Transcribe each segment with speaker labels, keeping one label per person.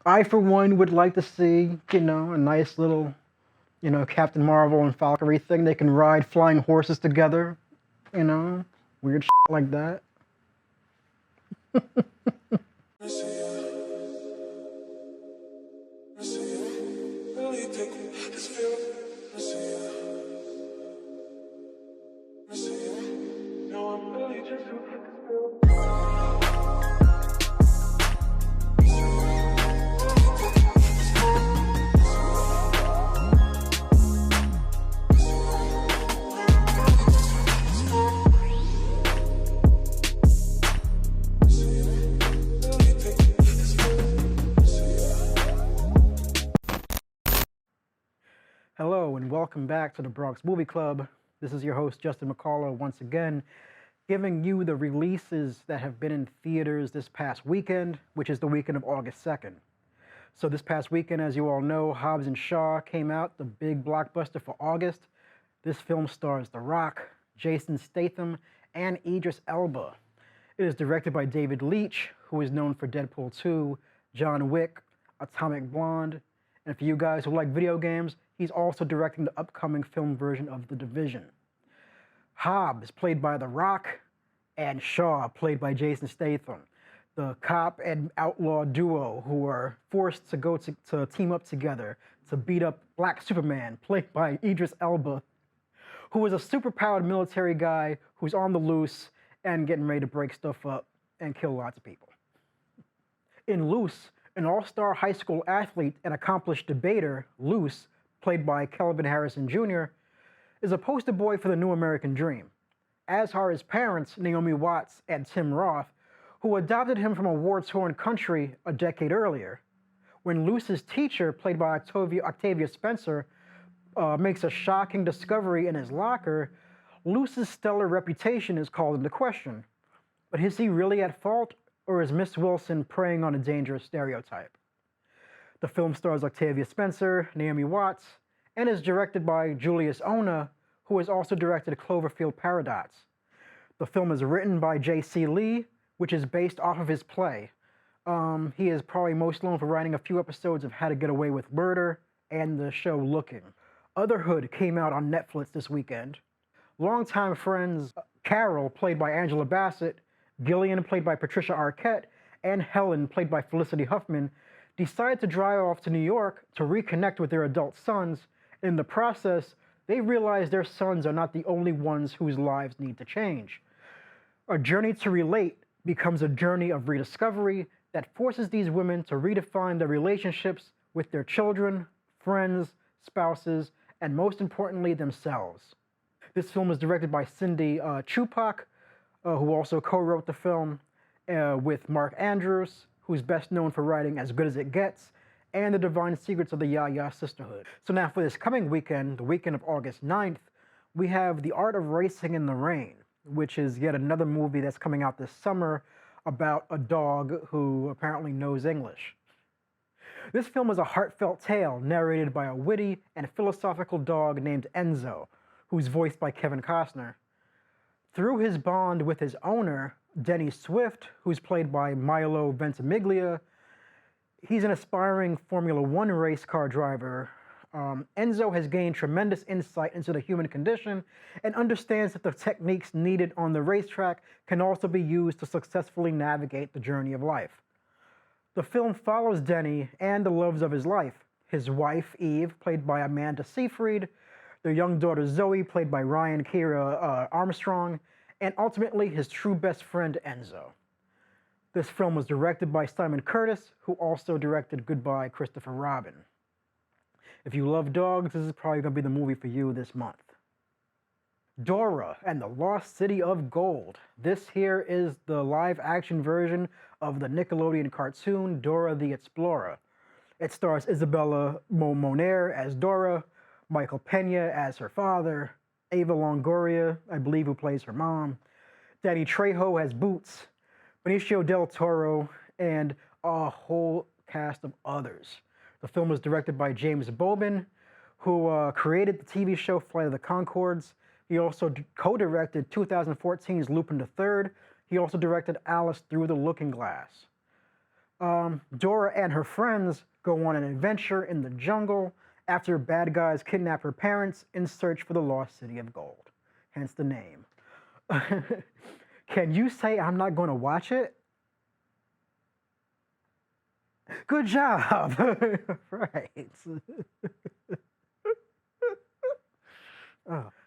Speaker 1: I, for one, would like to see, a nice little, Captain Marvel and Valkyrie thing. They can ride flying horses together, you know, weird shit like that. Hello and welcome back to the Bronx Movie Club. This is your host, Justin McCullough, once again, giving you the releases that have been in theaters this past weekend, which is the weekend of August 2nd. So this past weekend, as you all know, Hobbs and Shaw came out, the big blockbuster for August. This film stars The Rock, Jason Statham, and Idris Elba. It is directed by David Leitch, who is known for Deadpool 2, John Wick, Atomic Blonde, and for you guys who like video games, he's also directing the upcoming film version of The Division. Hobbs, played by The Rock, and Shaw, played by Jason Statham, the cop and outlaw duo who are forced to team up together to beat up Black Superman, played by Idris Elba, who is a superpowered military guy who's on the loose and getting ready to break stuff up and kill lots of people. In Loose, an all-star high school athlete and accomplished debater, Luce, played by Kelvin Harrison Jr., is a poster boy for the new American dream, as are his parents, Naomi Watts and Tim Roth, who adopted him from a war-torn country a decade earlier. When Luce's teacher, played by Octavia Spencer, makes a shocking discovery in his locker, Luce's stellar reputation is called into question. But is he really at fault, or is Miss Wilson preying on a dangerous stereotype? The film stars Octavia Spencer, Naomi Watts, and is directed by Julius Ona, who has also directed Cloverfield Paradox. The film is written by J.C. Lee, which is based off of his play. He is probably most known for writing a few episodes of How to Get Away with Murder and the show Looking. Otherhood came out on Netflix this weekend. Longtime friends Carol, played by Angela Bassett, Gillian, played by Patricia Arquette, and Helen, played by Felicity Huffman, decided to drive off to New York to reconnect with their adult sons. In the process, they realize their sons are not the only ones whose lives need to change. A journey to relate becomes a journey of rediscovery that forces these women to redefine their relationships with their children, friends, spouses, and most importantly, themselves. This film is directed by Cindy Chupak, who also co-wrote the film with Mark Andrews, who's best known for writing As Good as It Gets, and The Divine Secrets of the Ya-Ya Sisterhood. So now for this coming weekend, the weekend of August 9th, we have The Art of Racing in the Rain, which is yet another movie that's coming out this summer about a dog who apparently knows English. This film is a heartfelt tale narrated by a witty and philosophical dog named Enzo, who's voiced by Kevin Costner. Through his bond with his owner, Denny Swift, who's played by Milo Ventimiglia, he's an aspiring Formula One race car driver. Enzo has gained tremendous insight into the human condition and understands that the techniques needed on the racetrack can also be used to successfully navigate the journey of life. The film follows Denny and the loves of his life, his wife, Eve, played by Amanda Seyfried, their young daughter, Zoe, played by Ryan Kira Armstrong, and ultimately his true best friend, Enzo. This film was directed by Simon Curtis, who also directed Goodbye, Christopher Robin. If you love dogs, this is probably going to be the movie for you this month. Dora and the Lost City of Gold. This here is the live-action version of the Nickelodeon cartoon Dora the Explorer. It stars Isabella Moner as Dora, Michael Pena as her father, Ava Longoria, I believe, who plays her mom, Danny Trejo as Boots, Benicio del Toro, and a whole cast of others. The film was directed by James Bobin, who created the TV show Flight of the Conchords. He also co-directed 2014's Lupin III. He also directed Alice Through the Looking Glass. Dora and her friends go on an adventure in the jungle after bad guys kidnap her parents in search for the lost city of gold. Hence the name. Can you say I'm not going to watch it? Good job. Right.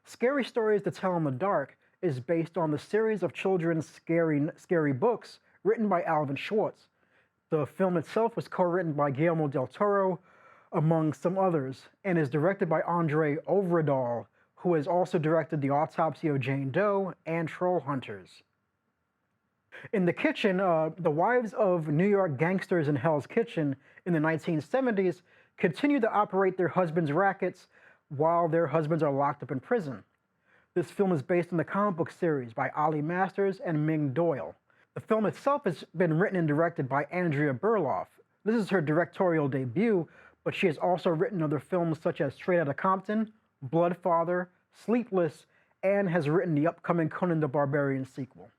Speaker 1: Scary Stories to Tell in the Dark is based on the series of children's scary books written by Alvin Schwartz. The film itself was co-written by Guillermo del Toro, among some others, and is directed by Andre Ovredal, who has also directed The Autopsy of Jane Doe and Troll Hunters. In the kitchen, the wives of New York gangsters in Hell's Kitchen in the 1970s continue to operate their husbands' rackets while their husbands are locked up in prison. This film is based on the comic book series by Ollie Masters and Ming Doyle. The film itself has been written and directed by Andrea Berloff. This is her directorial debut, but she has also written other films such as Straight Outta Compton, Bloodfather, Sleepless, and has written the upcoming Conan the Barbarian sequel.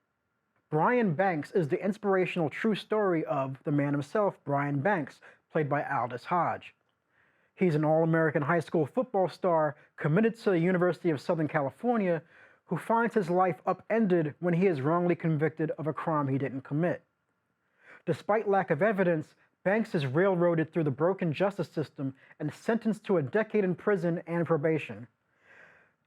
Speaker 1: Brian Banks is the inspirational true story of the man himself, Brian Banks, played by Aldous Hodge. He's an All-American high school football star committed to the University of Southern California who finds his life upended when he is wrongly convicted of a crime he didn't commit. Despite lack of evidence, Banks is railroaded through the broken justice system and sentenced to a decade in prison and probation.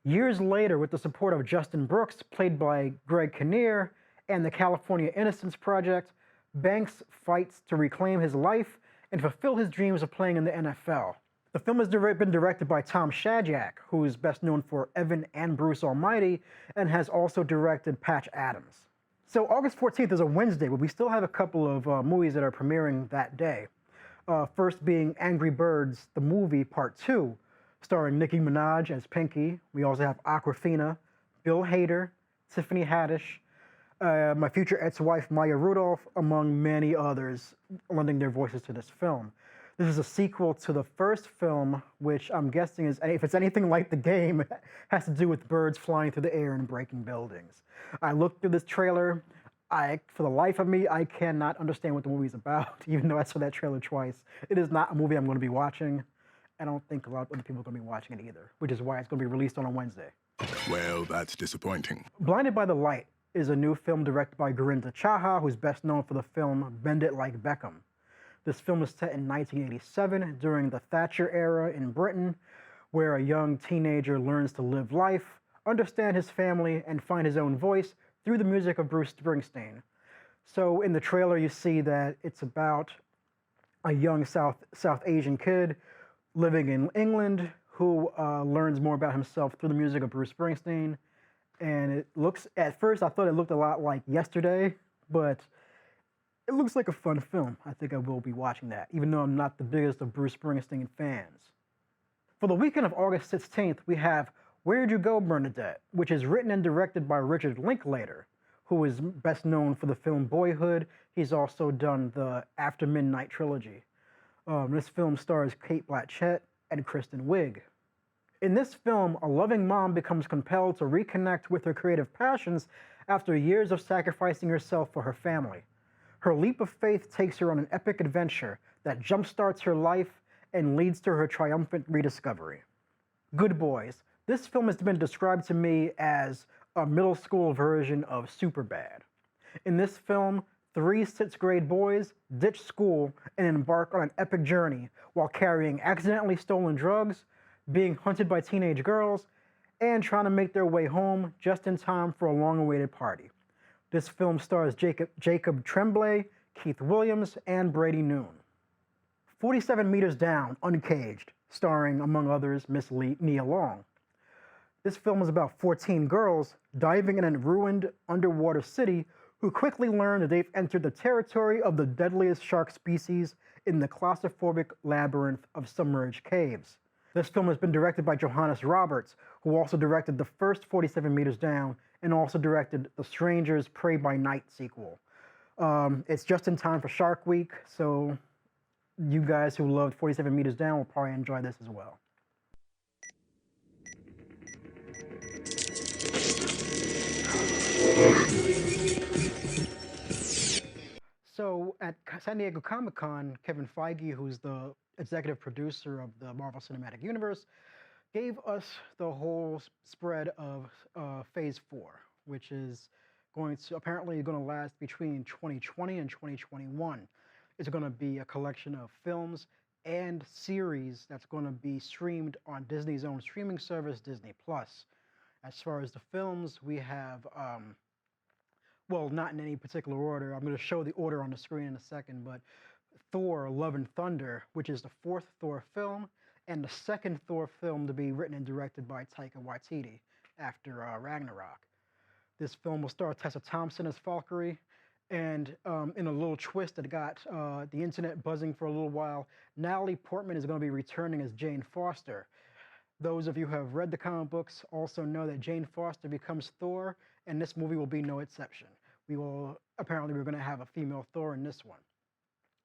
Speaker 1: Years later, with the support of Justin Brooks, played by Greg Kinnear, and the California Innocence Project, Banks fights to reclaim his life and fulfill his dreams of playing in the NFL. The film has been directed by Tom Shadyac, who is best known for Evan and Bruce Almighty, and has also directed Patch Adams. So August 14th is a Wednesday, but we still have a couple of movies that are premiering that day. First being Angry Birds, the movie, Part 2, starring Nicki Minaj as Pinky. We also have Awkwafina, Bill Hader, Tiffany Haddish, my future ex-wife Maya Rudolph, among many others, lending their voices to this film. This is a sequel to the first film, which I'm guessing is, if it's anything like the game, has to do with birds flying through the air and breaking buildings. I looked through this trailer. For the life of me, I cannot understand what the movie's about, even though I saw that trailer twice. It is not a movie I'm going to be watching. I don't think a lot of other people are going to be watching it either, which is why it's going to be released on a Wednesday.
Speaker 2: Well, that's disappointing.
Speaker 1: Blinded by the Light is a new film directed by Gurinder Chaha, who's best known for the film Bend It Like Beckham. This film is set in 1987 during the Thatcher era in Britain, where a young teenager learns to live life, understand his family, and find his own voice through the music of Bruce Springsteen. So in the trailer, you see that it's about a young South Asian kid living in England who learns more about himself through the music of Bruce Springsteen. And it looks, at first I thought it looked a lot like Yesterday, but it looks like a fun film. I think I will be watching that, even though I'm not the biggest of Bruce Springsteen fans. For the weekend of August 16th, we have Where'd You Go Bernadette, which is written and directed by Richard Linklater, who is best known for the film Boyhood. He's also done the After Midnight trilogy. This film stars Kate Blanchett and Kristen Wiig. In this film, a loving mom becomes compelled to reconnect with her creative passions after years of sacrificing herself for her family. Her leap of faith takes her on an epic adventure that jumpstarts her life and leads to her triumphant rediscovery. Good Boys. This film has been described to me as a middle school version of Superbad. In this film, 3 sixth grade boys ditch school and embark on an epic journey while carrying accidentally stolen drugs, being hunted by teenage girls, and trying to make their way home just in time for a long-awaited party. This film stars Jacob Tremblay, Keith Williams, and Brady Noon. 47 Meters Down, Uncaged, starring, among others, Miss Nia Long. This film is about 14 girls diving in a ruined underwater city who quickly learn that they've entered the territory of the deadliest shark species in the claustrophobic labyrinth of submerged caves. This film has been directed by Johannes Roberts, who also directed the first 47 Meters Down and also directed The Strangers Prey by Night sequel. It's just in time for Shark Week, so you guys who loved 47 Meters Down will probably enjoy this as well. So at San Diego Comic-Con, Kevin Feige, who's the executive producer of the Marvel Cinematic Universe, gave us the whole spread of Phase 4, which is apparently going to last between 2020 and 2021. It's going to be a collection of films and series that's going to be streamed on Disney's own streaming service, Disney Plus. As far as the films, we have, well, not in any particular order. I'm going to show the order on the screen in a second, but Thor, Love and Thunder, which is the fourth Thor film, and the second Thor film to be written and directed by Taika Waititi after Ragnarok. This film will star Tessa Thompson as Valkyrie, and in a little twist that got the internet buzzing for a little while, Natalie Portman is going to be returning as Jane Foster. Those of you who have read the comic books also know that Jane Foster becomes Thor, and this movie will be no exception. Apparently we're going to have a female Thor in this one,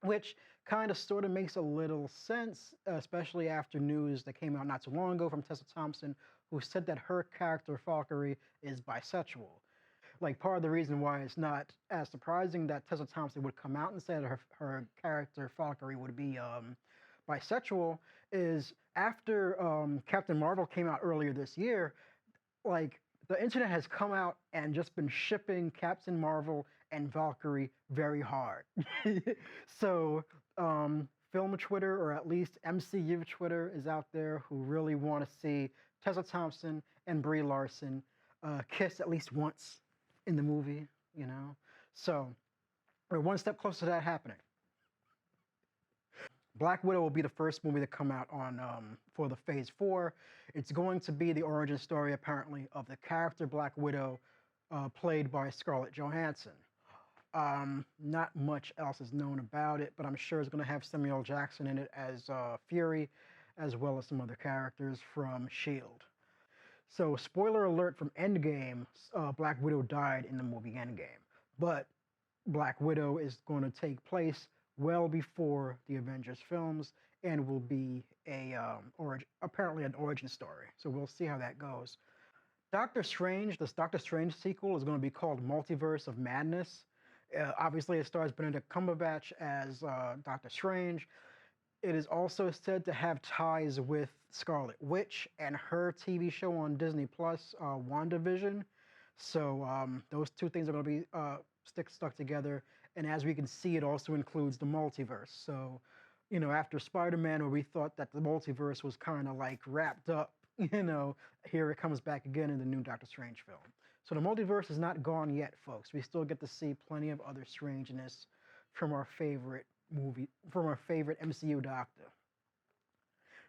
Speaker 1: which kind of sort of makes a little sense, especially after news that came out not too long ago from Tessa Thompson, who said that her character Valkyrie is bisexual. Like, part of the reason why it's not as surprising that Tessa Thompson would come out and say that her character Valkyrie would be bisexual is after Captain Marvel came out earlier this year, like, the internet has come out and just been shipping Captain Marvel and Valkyrie very hard. So film Twitter, or at least MCU Twitter, is out there who really want to see Tessa Thompson and Brie Larson kiss at least once in the movie, you know? So we're one step closer to that happening. Black Widow will be the first movie to come out on for the Phase 4. It's going to be the origin story, apparently, of the character Black Widow, played by Scarlett Johansson. Not much else is known about it, but I'm sure it's going to have Samuel L. Jackson in it as Fury, as well as some other characters from S.H.I.E.L.D. So, spoiler alert from Endgame, Black Widow died in the movie Endgame. But Black Widow is going to take place well before the Avengers films and will be apparently an origin story. So we'll see how that goes. Doctor Strange, this Doctor Strange sequel is going to be called Multiverse of Madness. Obviously, it stars Benedict Cumberbatch as Doctor Strange. It is also said to have ties with Scarlet Witch and her TV show on Disney Plus, WandaVision. So those two things are going to be stuck together. And as we can see, it also includes the multiverse. So, you know, after Spider-Man, where we thought that the multiverse was kind of like wrapped up, you know, here it comes back again in the new Doctor Strange film. So the multiverse is not gone yet, folks. We still get to see plenty of other strangeness from our favorite MCU Doctor.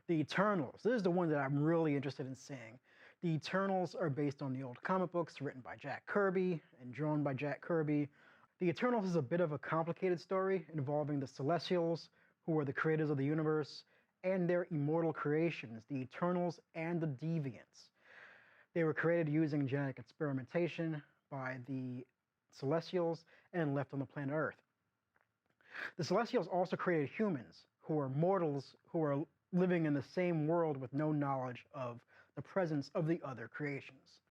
Speaker 1: The Eternals. This is the one that I'm really interested in seeing. The Eternals are based on the old comic books written by Jack Kirby and drawn by Jack Kirby. The Eternals is a bit of a complicated story involving the Celestials, who are the creators of the universe, and their immortal creations, the Eternals and the Deviants. They were created using genetic experimentation by the Celestials and left on the planet Earth. The Celestials also created humans, who are mortals, who are living in the same world with no knowledge of the presence of the other creations.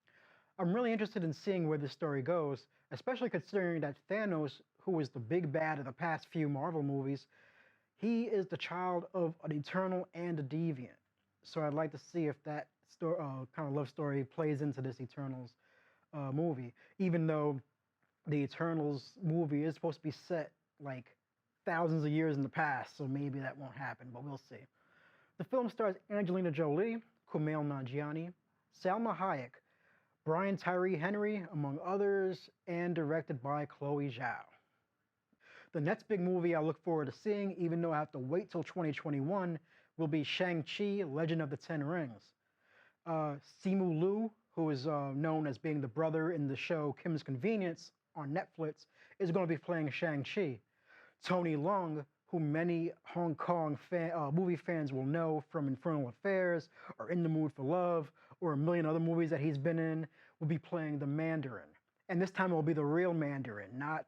Speaker 1: I'm really interested in seeing where this story goes, especially considering that Thanos, who was the big bad of the past few Marvel movies, he is the child of an Eternal and a Deviant. So I'd like to see if that kind of love story plays into this Eternals movie, even though the Eternals movie is supposed to be set like thousands of years in the past, so maybe that won't happen, but we'll see. The film stars Angelina Jolie, Kumail Nanjiani, Salma Hayek, Brian Tyree Henry, among others, and directed by Chloe Zhao. The next big movie I look forward to seeing, even though I have to wait till 2021, will be Shang-Chi, Legend of the Ten Rings. Simu Liu, who is known as being the brother in the show Kim's Convenience on Netflix, is going to be playing Shang-Chi. Tony Leung, who many Hong Kong movie fans will know from Infernal Affairs, or In the Mood for Love, or a million other movies that he's been in, will be playing the Mandarin. And this time it will be the real Mandarin, not,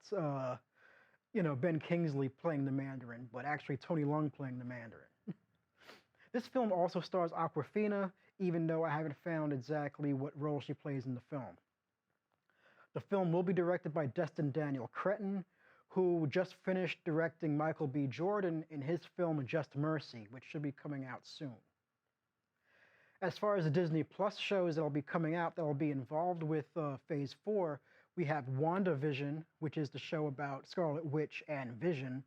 Speaker 1: Ben Kingsley playing the Mandarin, but actually Tony Leung playing the Mandarin. This film also stars Awkwafina, even though I haven't found exactly what role she plays in the film. The film will be directed by Destin Daniel Cretton, who just finished directing Michael B. Jordan in his film Just Mercy, which should be coming out soon. As far as the Disney Plus shows that will be coming out that will be involved with Phase 4, we have WandaVision, which is the show about Scarlet Witch and Vision.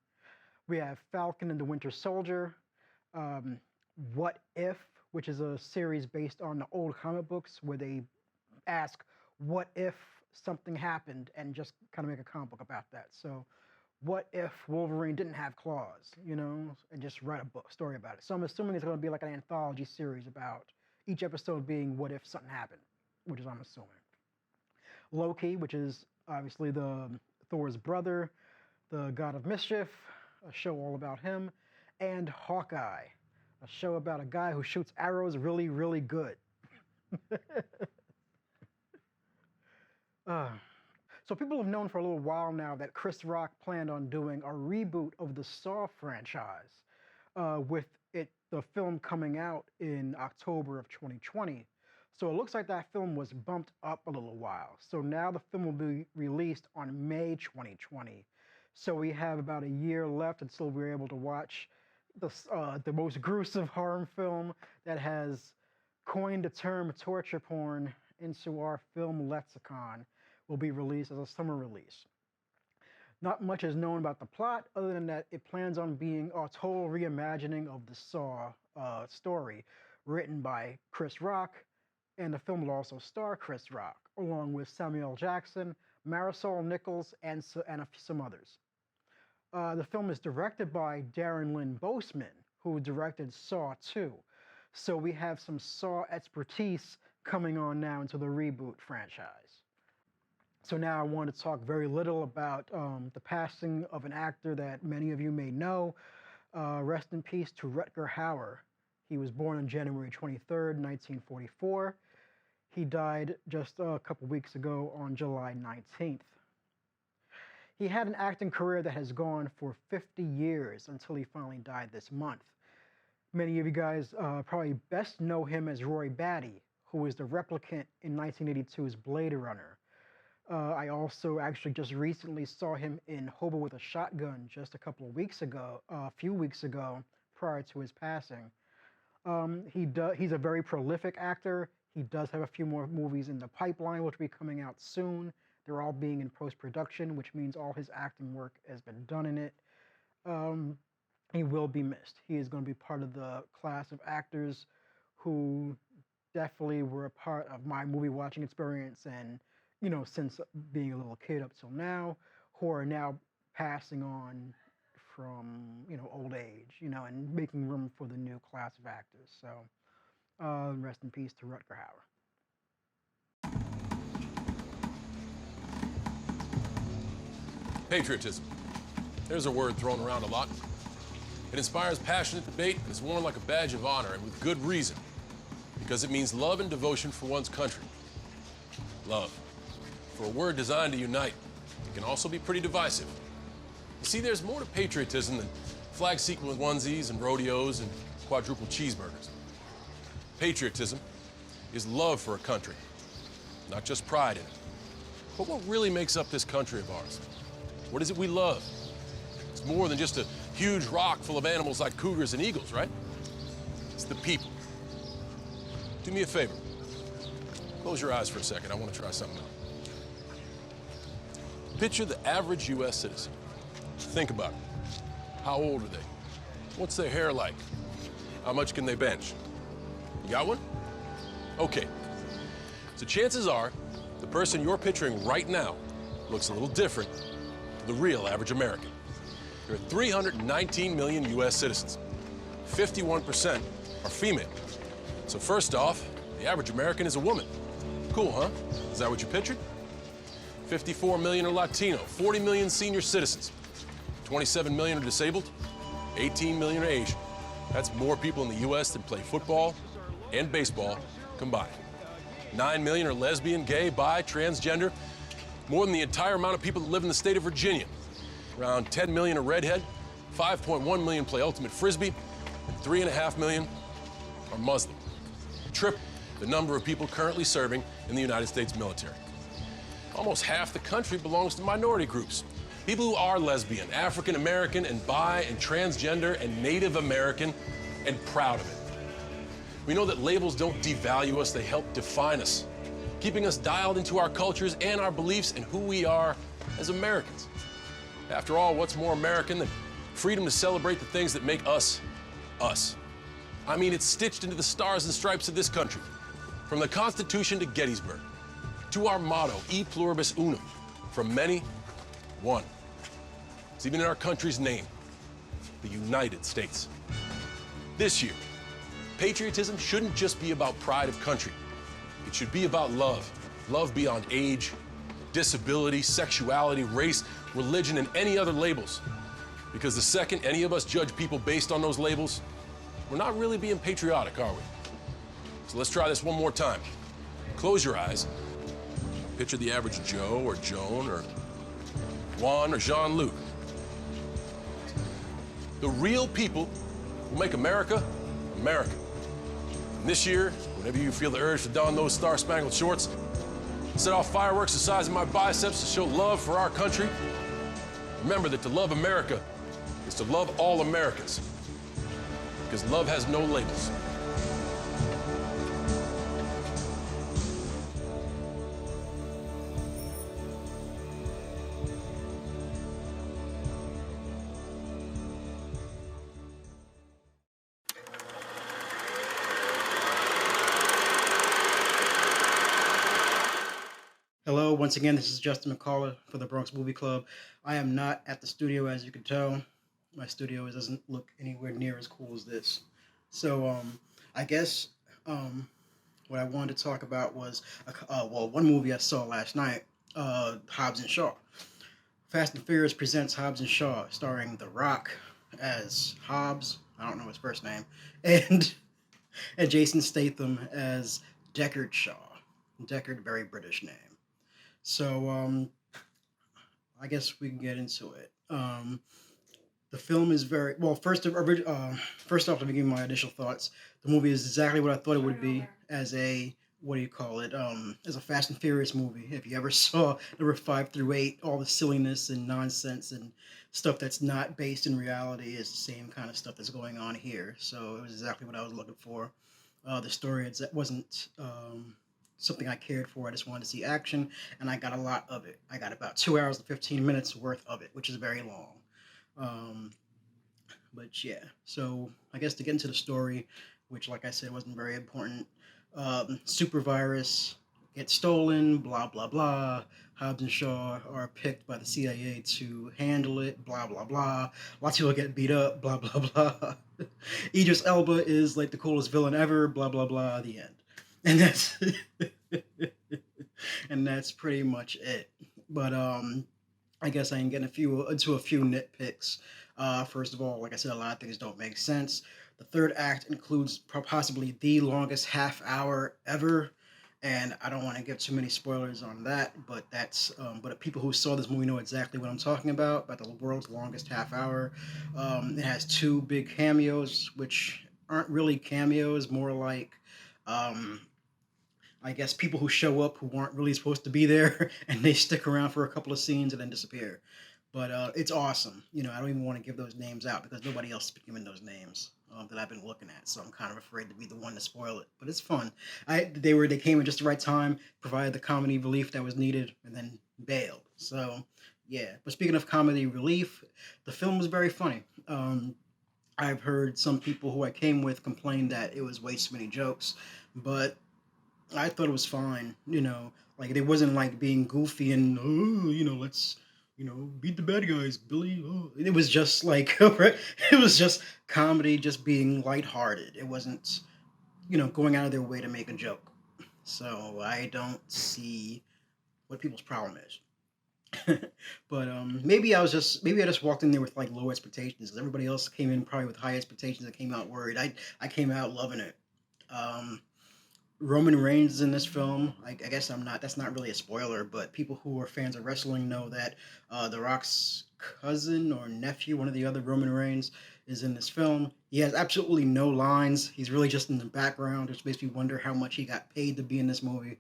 Speaker 1: We have Falcon and the Winter Soldier, What If, which is a series based on the old comic books where they ask, what if something happened, and just kind of make a comic book about that. So what if Wolverine didn't have claws, you know, and just write a story about it. So I'm assuming it's going to be like an anthology series about each episode being what if something happened, which is what I'm assuming. LAKEY, which is obviously the Thor's brother, the god of mischief, a show all about him, and Hawkeye, a show about a guy who shoots arrows really, really good. So people have known for a little while now that Chris Rock planned on doing a reboot of the Saw franchise, with the film coming out in October of 2020. So it looks like that film was bumped up a little while. So now the film will be released on May 2020. So we have about a year left until we're able to watch the most gruesome horror film that has coined the term torture porn into our film lexicon. Will be released as a summer release. Not much is known about the plot, other than that it plans on being a total reimagining of the Saw story, written by Chris Rock, and the film will also star Chris Rock, along with Samuel L. Jackson, Marisol Nichols, and some others. The film is directed by Darren Lynn Bousman, who directed Saw 2. So we have some Saw expertise coming on now into the Reboot franchise. So now I want to talk very little about the passing of an actor that many of you may know. Rest in peace to Rutger Hauer. He was born on January 23rd, 1944. He died just a couple weeks ago on July 19th. He had an acting career that has gone for 50 years until he finally died this month. Many of you guys probably best know him as Roy Batty, who was the replicant in 1982's Blade Runner. I also actually just recently saw him in Hobo with a Shotgun just a few weeks ago, prior to his passing. He's a very prolific actor. He does have a few more movies in the pipeline, which will be coming out soon. They're all being in post-production, which means all his acting work has been done in it. He will be missed. He is going to be part of the class of actors who definitely were a part of my movie watching experience, and you know, since being a little kid up till now, who are now passing on from, you know, old age, you know, and making room for the new class of actors. So rest in peace to Rutger Hauer.
Speaker 3: Patriotism. There's a word thrown around a lot. It inspires passionate debate and is worn like a badge of honor, and with good reason, because it means love and devotion for one's country. Love. For a word designed to unite, it can also be pretty divisive. You see, there's more to patriotism than flag sequin onesies and rodeos and quadruple cheeseburgers. Patriotism is love for a country, not just pride in it. But what really makes up this country of ours? What is it we love? It's more than just a huge rock full of animals like cougars and eagles, right? It's the people. Do me a favor. Close your eyes for a second. I want to try something out. Picture the average U.S. citizen. Think about it. How old are they? What's their hair like? How much can they bench? You got one? Okay. So chances are, the person you're picturing right now looks a little different to the real average American. There are 319 million U.S. citizens. 51% are female. So first off, the average American is a woman. Cool, huh? Is that what you pictured? 54 million are Latino, 40 million senior citizens, 27 million are disabled, 18 million are Asian. That's more people in the U.S. than play football and baseball combined. 9 million are lesbian, gay, bi, transgender, more than the entire amount of people that live in the state of Virginia. Around 10 million are redhead, 5.1 million play ultimate frisbee, and 3.5 million are Muslim. Triple the number of people currently serving in the United States military. Almost half the country belongs to minority groups. People who are lesbian, African American, and bi, and transgender, and Native American, and proud of it. We know that labels don't devalue us, they help define us, keeping us dialed into our cultures and our beliefs and who we are as Americans. After all, what's more American than freedom to celebrate the things that make us, us? I mean, it's stitched into the stars and stripes of this country, from the Constitution to Gettysburg, to our motto, E pluribus unum, from many, one. It's even in our country's name, the United States. This year, patriotism shouldn't just be about pride of country. It should be about love. Love beyond age, disability, sexuality, race, religion, and any other labels. Because the second any of us judge people based on those labels, we're not really being patriotic, are we? So let's try this one more time. Close your eyes. Picture the average Joe or Joan or Juan or Jean-Luc. The real people who make America, America. And this year, whenever you feel the urge to don those star-spangled shorts, set off fireworks the size of my biceps to show love for our country, remember that to love America is to love all Americans. Because love has no labels.
Speaker 1: Hello, once again, this is Justin McCullough for the Bronx Movie Club. I am not at the studio, as you can tell. My studio doesn't look anywhere near as cool as this. So, I guess what I wanted to talk about was, one movie I saw last night, Hobbs and Shaw. Fast and Furious presents Hobbs and Shaw, starring The Rock as Hobbs, I don't know his first name, and Jason Statham as Deckard Shaw. Deckard, very British name. So, I guess we can get into it. The film is very well. First off, let me give you my initial thoughts. The movie is exactly what I thought it would be as a as a Fast and Furious movie. If you ever saw number 5 through 8, all the silliness and nonsense and stuff that's not based in reality is the same kind of stuff that's going on here. So it was exactly what I was looking for. The story wasn't something I cared for. I just wanted to see action, and I got a lot of it. I got about 2 hours and 15 minutes worth of it, which is very long. But yeah, so I guess to get into the story, which, like I said, wasn't very important. Super virus gets stolen, blah, blah, blah. Hobbs and Shaw are picked by the CIA to handle it, blah, blah, blah. Lots of people get beat up, blah, blah, blah. Idris Elba is like the coolest villain ever, blah, blah, blah, the end. And that's and that's pretty much it. But I guess I can get into a few nitpicks. First of all, like I said, a lot of things don't make sense. The third act includes possibly the longest half hour ever, and I don't want to give too many spoilers on that. But but people who saw this movie know exactly what I'm talking about the world's longest half hour. It has 2 big cameos, which aren't really cameos, more like I guess people who show up who weren't really supposed to be there, and they stick around for a couple of scenes and then disappear. But it's awesome. I don't even want to give those names out because nobody else is giving those names that I've been looking at. So I'm kind of afraid to be the one to spoil it. But it's fun. They came at just the right time, provided the comedy relief that was needed, and then bailed. So yeah. But speaking of comedy relief, the film was very funny. I've heard some people who I came with complain that it was way too many jokes, but I thought it was fine. Like it wasn't like being goofy and let's beat the bad guys, Billy. Oh. It was just like it was just comedy, just being lighthearted. It wasn't going out of their way to make a joke. So I don't see what people's problem is. But maybe I just walked in there with like low expectations. Everybody else came in probably with high expectations and came out worried. I came out loving it. Roman Reigns is in this film. I guess that's not really a spoiler, but people who are fans of wrestling know that The Rock's cousin or nephew, one of the other Roman Reigns, is in this film. He has absolutely no lines. He's really just in the background, which makes me wonder how much he got paid to be in this movie.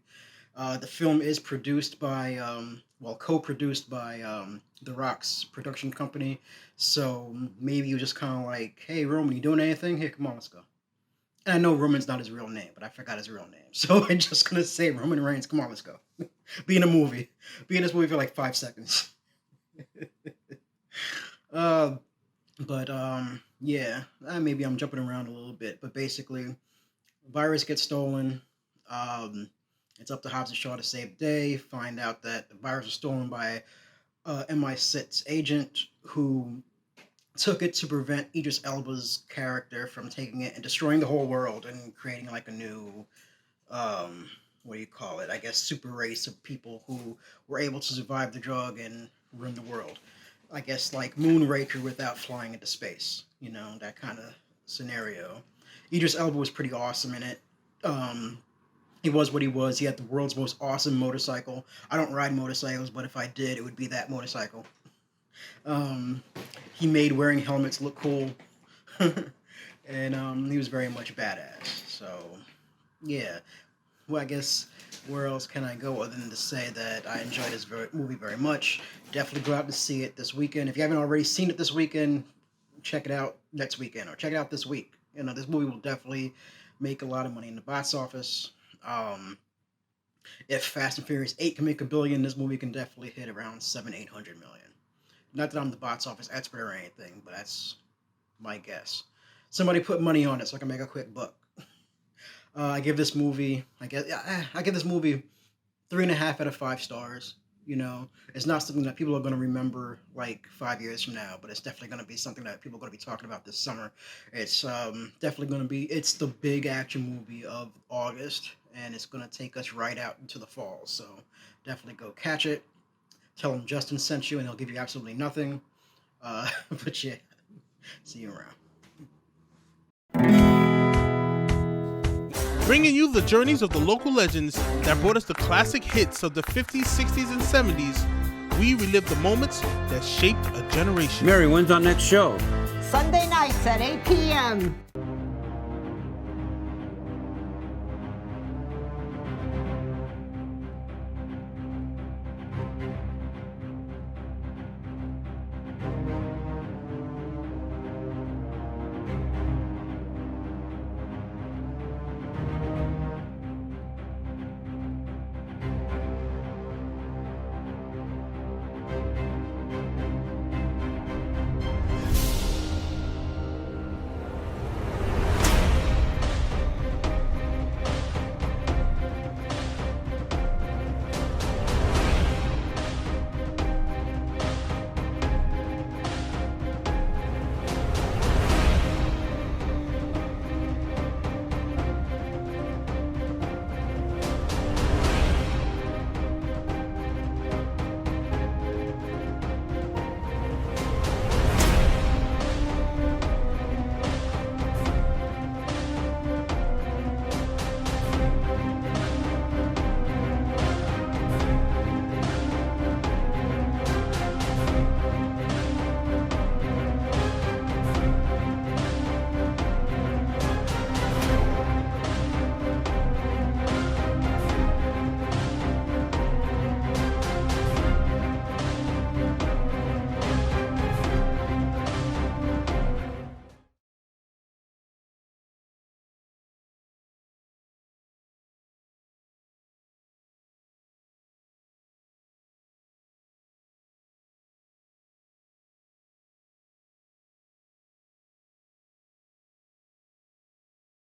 Speaker 1: The film is produced by, co-produced by The Rock's production company. So maybe you're just kind of like, hey, Roman, you doing anything? Here, come on, let's go. And I know Roman's not his real name, but I forgot his real name. So I'm just going to say Roman Reigns, come on, let's go. Be in a movie. Be in this movie for like 5 seconds. Yeah, maybe I'm jumping around a little bit, but basically, virus gets stolen. It's up to Hobbs and Shaw to save the day. Find out that the virus was stolen by MI6 agent who took it to prevent Idris Elba's character from taking it and destroying the whole world and creating like a new, what do you call it? I guess super race of people who were able to survive the drug and run the world. I guess like Moonraker without flying into space, you know, that kind of scenario. Idris Elba was pretty awesome in it. He was what he was. He had the world's most awesome motorcycle. I don't ride motorcycles, but if I did, it would be that motorcycle. He made wearing helmets look cool. And he was very much badass. So, yeah. Well, I guess where else can I go other than to say that I enjoyed this movie very much. Definitely go out to see it this weekend. If you haven't already seen it this weekend, check it out next weekend or check it out this week. You know, this movie will definitely make a lot of money in the box office. If Fast and Furious 8 can make $1 billion, this movie can definitely hit around 700-800 million. Not that I'm the box office expert or anything, but that's my guess. Somebody put money on it so I can make a quick buck. I give this movie 3.5 out of 5 stars. You know, it's not something that people are going to remember like 5 years from now, but it's definitely going to be something that people are going to be talking about this summer. It's definitely going to be, it's the big action movie of August, and it's going to take us right out into the fall. So definitely go catch it. Tell them Justin sent you, and they'll give you absolutely nothing. But yeah, see you around.
Speaker 4: Bringing you the journeys of the local legends that brought us the classic hits of the 50s, 60s, and 70s, we relive the moments that shaped a generation.
Speaker 5: Mary, when's our next show?
Speaker 6: Sunday nights at 8 p.m.